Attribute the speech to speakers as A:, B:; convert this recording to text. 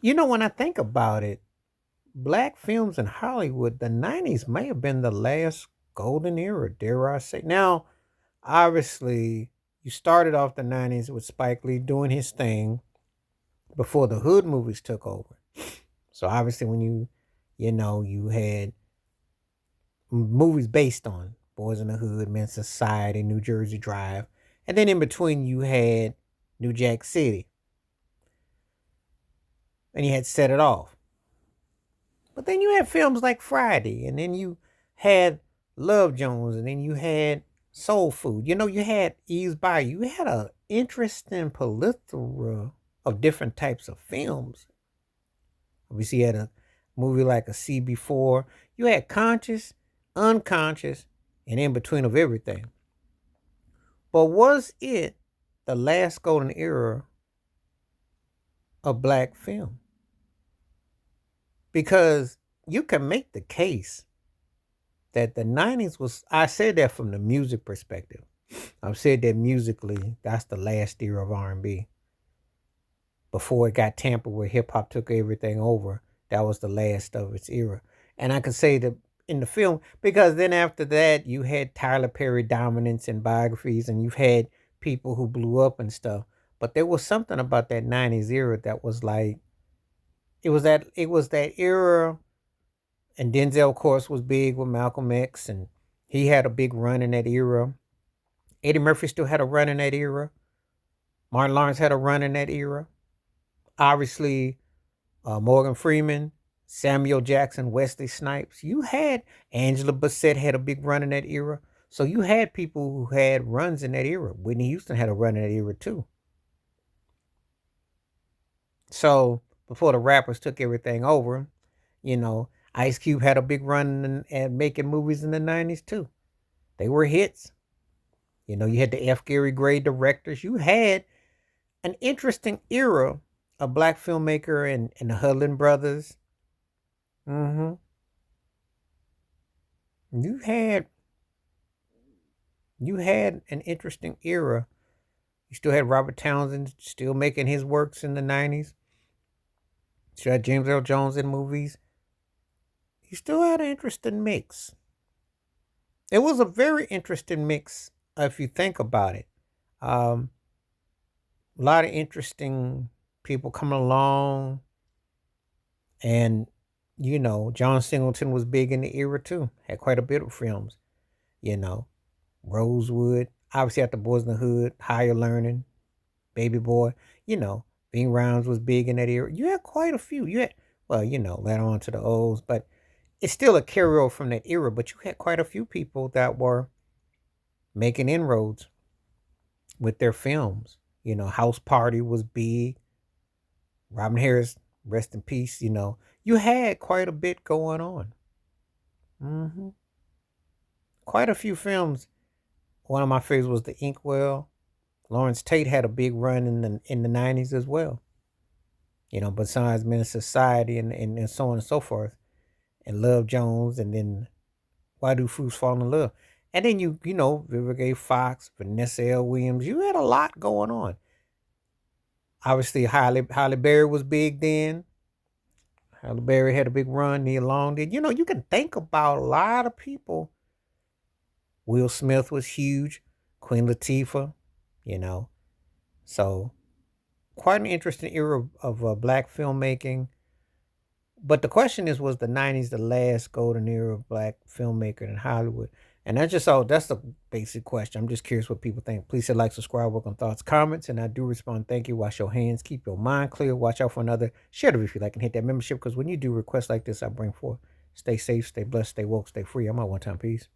A: When I think about it, black films in Hollywood, the 90s may have been the last golden era, dare I say. Now, obviously, you started off the 90s with Spike Lee doing his thing before the hood movies took over. So obviously when you had movies based on Boys in the Hood, Men's Society, New Jersey Drive, and then in between you had New Jack City, and you had Set It Off. But then you had films like Friday, and then you had Love Jones, and then you had Soul Food. You had Eve's Bayou. You had a interesting plethora of different types of films. Obviously, you had a movie like a CB4. You had conscious, unconscious, and in between of everything. But was it the last golden era of black film? Because you can make the case that the 90s was, I said that from the music perspective. I've said that musically, that's the last era of R&B. Before it got tampered where hip hop took everything over, that was the last of its era. And I could say that in the film, because then after that, you had Tyler Perry dominance in biographies, and you've had people who blew up and stuff. But there was something about that 90s era that was like, it was that era. And Denzel, of course, was big with Malcolm X, and he had a big run in that era. Eddie Murphy still had a run in that era. Martin Lawrence had a run in that era. Obviously, Morgan Freeman, Samuel Jackson, Wesley Snipes. You had Angela Bassett had a big run in that era. So you had people who had runs in that era. Whitney Houston had a run in that era too. So before the rappers took everything over, you know, Ice Cube had a big run at making movies in the 90s too. They were hits. You had the F. Gary Gray directors. You had an interesting era of black filmmaker and the Hudlin brothers. hmm You had you had an interesting era. You still had Robert Townsend still making his works in the 90s. You still had James Earl Jones in movies. You still had an interesting mix. It was a very interesting mix if you think about it. Um, a lot of interesting people coming along, and John Singleton was big in the era too. Had quite a bit of films. You know, Rosewood, obviously at the Boys in the Hood, Higher Learning, Baby Boy. You know, Bing Rounds was big in that era. You had quite a few. You had, well, later on to the O's, but it's still a carryover from that era. But you had quite a few people that were making inroads with their films. House Party was big. Robin Harris, rest in peace. You had quite a bit going on. hmm Quite a few films. One of my favorites was The Inkwell. Lawrence Tate had a big run in the 90s as well. Besides Men in Society and so on and so forth. And Love Jones, and then Why Do Fools Fall in Love? And then Vivica Fox, Vanessa L. Williams. You had a lot going on. Obviously, Holly Berry was big then. Halle Berry had a big run. Neil Long did. You can think about a lot of people. Will Smith was huge. Queen Latifah, you know. So quite an interesting era of black filmmaking. But the question is, was the 90s the last golden era of black filmmaker in Hollywood? And that's a basic question. I'm just curious what people think. Please hit like, subscribe, work on thoughts, comments, and I do respond. Thank you. Wash your hands, keep your mind clear, watch out for another. Share the video if you like, and hit that membership, because when you do requests like this, I bring forth. Stay safe, stay blessed, stay woke, stay free. I'm out one time. Peace.